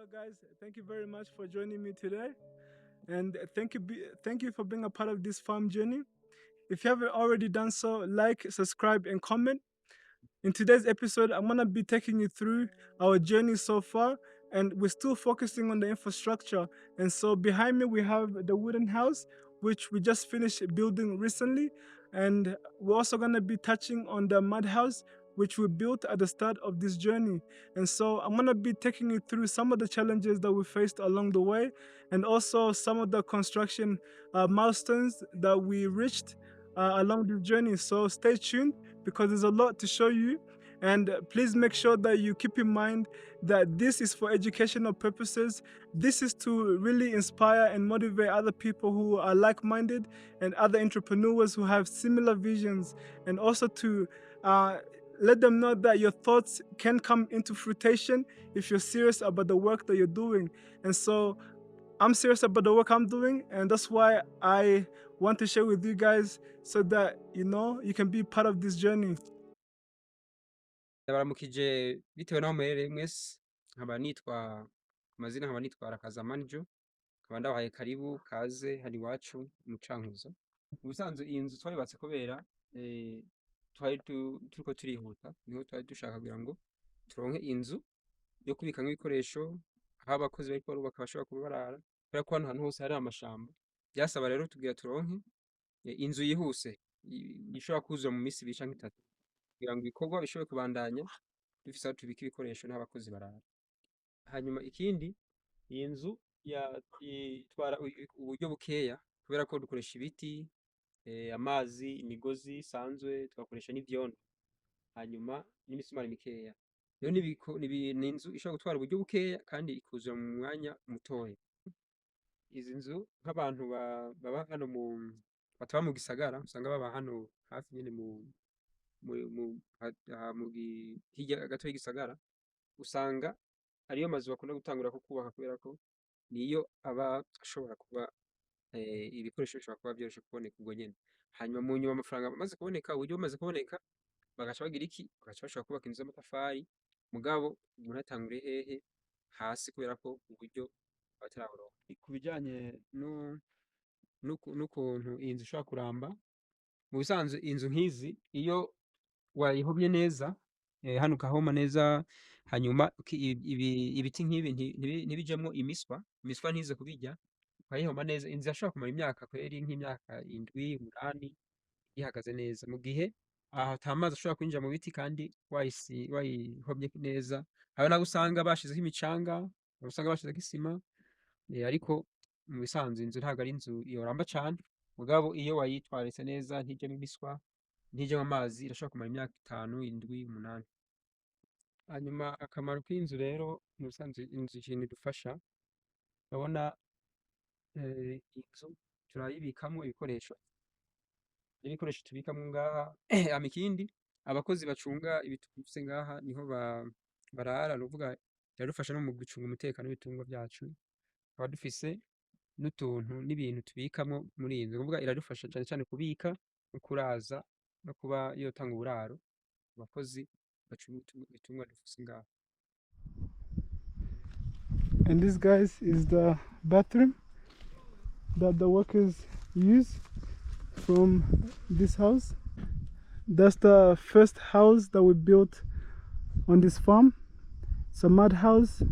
Hello, guys. Thank you very much for joining me today, and thank you for being a part of this farm journey. If you haven't already done so, like, subscribe, and comment. In today's episode, I'm gonna be taking you through our journey so far, and we're still focusing on the infrastructure. And so behind me, we have the wooden house, which we just finished building recently, and we're also gonna be touching on the mud house, which we built at the start of this journey. And so I'm gonna be taking you through some of the challenges that we faced along the way, and also some of the construction milestones that we reached along this journey. So stay tuned because there's a lot to show you. And please make sure that you keep in mind that this is for educational purposes. This is to really inspire and motivate other people who are like minded and other entrepreneurs who have similar visions, and also to let them know that your thoughts can come into fruition if you're serious about the work that you're doing. And so I'm serious about the work I'm doing, and that's why I want to share with you guys so that you can be part of this journey. Ndabaramukije bitewe n'aho muherereye mwese, nkaba nitwa ku mazina nkaba nitwa Rakazamanijo, nkaba ndabahaye karibu kaze hano iwacu mu Cankuzo. Mu bisanzwe iyi nzu twayubatse kubera twari turiko turihuta, niho twari dushaka kugira ngo turonke inzu yo kubikamwo ibikoresho, aho abakozi bariko barubaka bashobora kuba barara, kubera ko hano hantu hose hari amashamba. Vyasaba rero tugira turonke inzu yihuse ishobora kwuzura mu misi ibiri canke itatu, kugira ngo ibikorwa bishobore kubandanya dufise aho tubika ibikoresho n'aho abakozi barara. Hanyuma ikindi, iyi nzu itwara uburyo bukeya kubera ko dukoresha ibiti, amazi, imigozi isanzwe, tugakoresha n'ivyondo, hanyuma n'imisumari mikeya. Rero ni inzu ishobora gutwara uburyo bukeya kandi ikuzura mu mwanya mutoya. Izi nzu nk'abantu baba hano bataba mu gisagara, usanga baba hano hafi nyene hirya gato y'igisagara, usanga ariyo mazu bakunda gutangura ko kubaka kubera ko niyo aba ashobora kuba ibikoresho bishobora kuba vyoroshe kuboneka ubwo nyene. Hanyuma mu nyuma amafaranga amaze kuboneka, uburyo bumaze kuboneka, bagaca bagira iki? Bagaca bashobora kubaka inzu y'amatafari, mugabo umuntu atanguriye hehe? Hasi, kubera ko uburyo bataraburonka. Ku bijanye n'ukuntu iyi nzu ishobora kuramba, mu bisanzwe inzu nk'izi iyo wayihomye neza, hano ukahoma neza, hanyuma ibiti nk'ibi ntibijemwo imiswa ntize kubirya, ukayihoma neza, inzu irashobora kumara imyaka kweri nk'imyaka 7, 8 ihagaze neza. Mu gihe aho ata mazi ashobora kwinjira mu biti kandi wayihomye neza, hari n'abo usanga bashizeho imicanga, abo usanga bashizeho isima, ariko mu bisanzwe inzu ntabwo ari inzu yoramba cane, mugabo iyo wayitwararitse neza ntijemwo imiswa, ntijemwo amazi, irashobora kumara imyaka 5, 7, 8. Hanyuma akamaro k'inzu rero mu bisanzwe inzu ikintu idufasha, urabona inzu turayibikamwo ibikoresho, n'ibikoresho tubikamwo ngaha, hama ikindi abakozi bacunga ibintu dufise ngaha niho barara, nukuvuga biradufasha no mu gucunga umutekano w'ibitungwa vyacu, tukaba dufise n'utuntu n'ibintu tubikamwo muri iyi nzu, nukuvuga iradufasha cane cane kubika no kuraza no kuba yotanga uburaro ku bakozi bacunga ibitungwa dufise ngaha. And this, guys, is the bathroom that the workers use from this house. That's the first house that we built on this farm. It's a mud house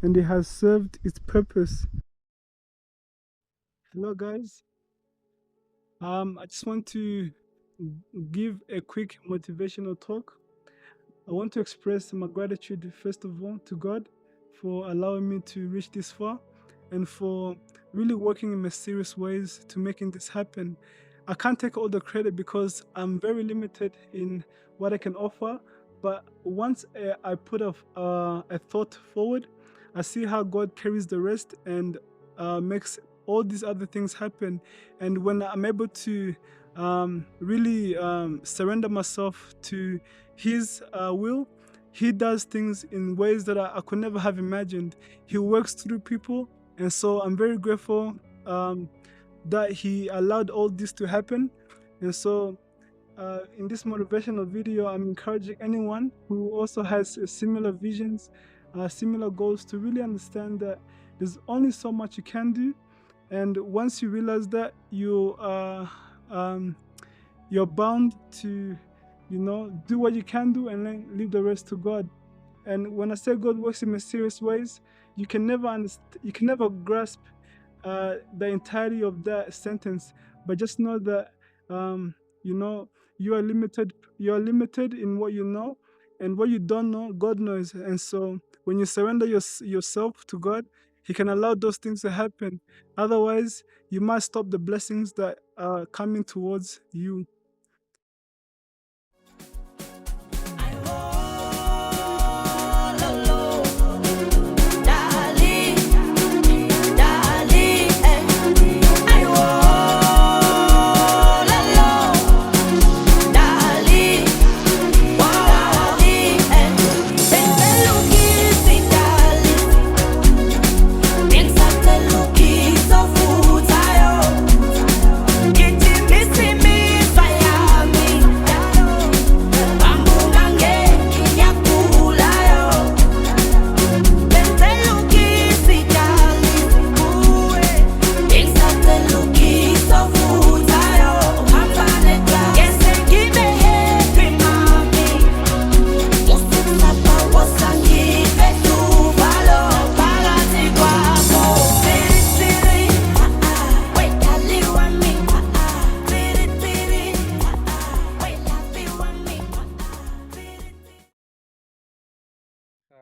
and it has served its purpose. Hello guys, I just want to give a quick motivational talk. I want to express my gratitude first of all to God for allowing me to reach this far and for really working in mysterious ways to making this happen. I can't take all the credit because I'm very limited in what I can offer, but once I put a thought forward, I see how God carries the rest and makes all these other things happen. And when I'm able to really surrender myself to His will, He does things in ways that I could never have imagined. He works through people, and so I'm very grateful that He allowed all this to happen. And so in this motivational video, I'm encouraging anyone who also has similar visions, similar goals, to really understand that there's only so much you can do, and once you realize that, you're bound to, do what you can do and then leave the rest to God. And when I say God works in mysterious ways, you can never grasp the entirety of that sentence, but just know that you are limited. You are limited in what you know, and what you don't know, God knows. And so when you surrender yourself to God, He can allow those things to happen. Otherwise, you might stop the blessings that are coming towards you.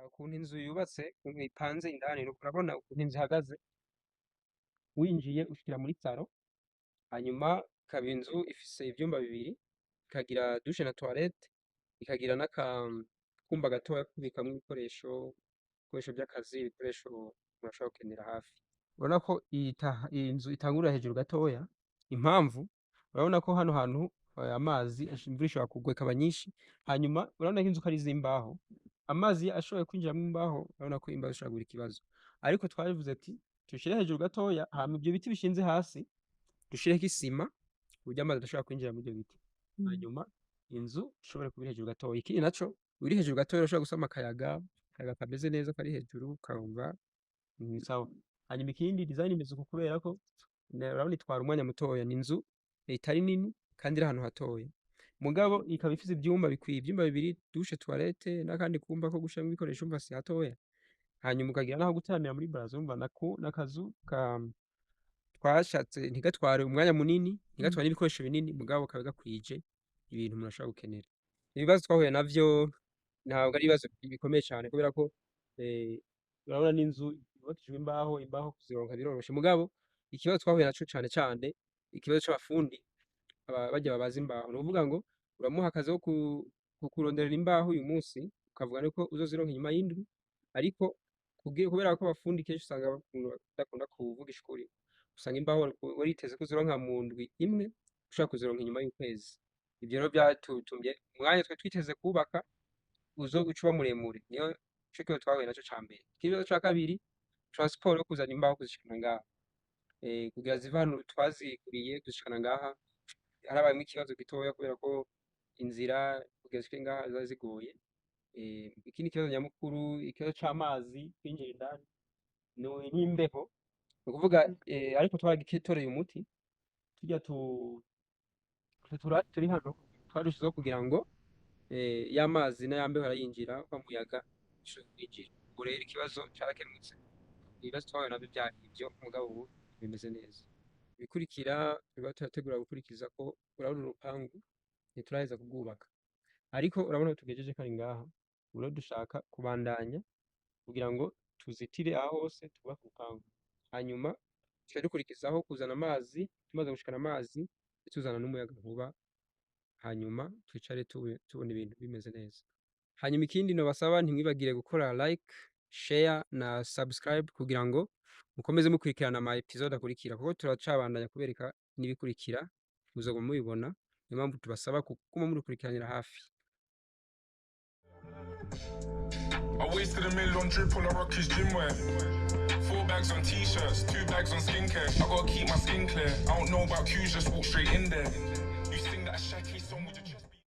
Ukuntu inzu yubatse, ukuntu ipanze indani, urabona ukuntu inzu ihagaze, winjiye ushikira muri saro, hanyuma ikaba inzu ifise ivyumba 2, ikagira dushe na toilette, ikagira n'akumba gatoya ko kubikamwo ibikoresho vy'akazi, ibikoresho umuntu ashobora gukenera hafi. Urabona ko iyi nzu itangurira hejuru gatoya, impamvu urabona ko hano hantu amazi imvura ishobora kugwa ikaba nyinshi, hanyuma urabona ko inzu ko ari iz'imbaho, amazi ashoboye kwinjiramwo imbaho, urabona ko imbaho zishobora kugira ikibazo. Ariko twaravuze ati dushire hejuru gatoya, hama ivyo biti bishinze hasi dushireko isima kuburyo amazi adashobora kwinjira muri ivyo biti, hanyuma inzu ishobora kuba iri hejuru gatoya. Ikindi naco, uri hejuru gatoya urashobora gusama akayaga kameze neza kari hejuru, ukumva ni sawa. Hanyuma ikindi, design imeze uku kubera ko urabona itwara umwanya mutoya, ni inzu itari nini kandi iri ahantu hatoya, mugabo ikaba ifise ivyumba bikwiye, ivyumba 2, dushe, toilette n'akandi kumba ko gushiramwo ibikoresho, umva si hatoya. Hanyuma ukagira naho gutaramira muri baraza, urumva n'akazu twashatse ntigatware umwanya munini, ntigatware n'ibikoresho binini, mugabo kabe gakwije ibintu umuntu ashobora gukenera. Ibibazo twahuye navyo ntabwo ari ibibazo bikomeye cane kubera ko urabona n'inzu yubakishijwe imbaho kuzironka biroroshe, mugabo ikibazo twahuye naco cane ikibazo c'abafundi barya babaza imbaho. Ni ukuvuga ngo uramuha akazi ko kukuronderera imbaho uyu munsi, ukavuga ko uzozironka inyuma y'indwi, ariko kubera ko abafundi kenshi usanga badakunda kuvugisha ukuri, usanga imbaho wari witeze ko uzironka mu ndwi imwe, ushobora kuzironka inyuma y'ukwezi. Ivyo rero vyatutumye umwanya twari twiteze kwubaka uzoca uba muremure. Nico kibazo twahuye naco ca mbere. Ikibazo ca kabiri, transport yo kuzana imbaho kuzishikana ngaha. Kugira zive hano twaziguriye kuzishikana ngaha, harabayemwo ikibazo gitoya kubera ko inzira kugira zishike ngaha ziba zigoye. Ikindi kibazo nyamukuru, ikibazo c'amazi kwinjira indani n'imbeho. Ni ukuvuga ariko twaragitoreye umuti, turya turi hano twarushizeho kugira ngo ya mazi na ya mbeho arayinjira, wa muyaga ushobore kwinjira. Ubu rero ikibazo carakemutse. Ibibazo twahuye navyo vyari ivyo, mugabo ubu bimeze neza. Ibikurikira turiko turategura gukurikiza ko urabona urupangu ntituraheza kurwubaka, ariko urabona tugejeje kari ngaha. Ubu rero dushaka kubandanya kugira ngo tuzitire aho hose twubake urupangu, hanyuma tuca dukurikizaho kuzana amazi. Tumaze gushikana amazi tuzana n'umuyagankuba, hanyuma twicare tubona ibintu bimeze neza. Hanyuma ikindi nobasaba, ntimwibagire gukora like, share na subscribe kugira ngo mukomeze mukurikirana ama episode akurikira, kuko turacabandanya kubereka n'ibikurikira muzoguma mubibona. Niyo mpamvu tubasaba kuguma mudukurikiranira hafi. I wasted $1 million drip on a Rockies gym wear. 4 bags on t-shirts, 2 bags on skincare. I gotta keep my skin clear. I don't know about cues, just walk straight in there. You sing that Shaki song with your chest beat.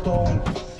Stone.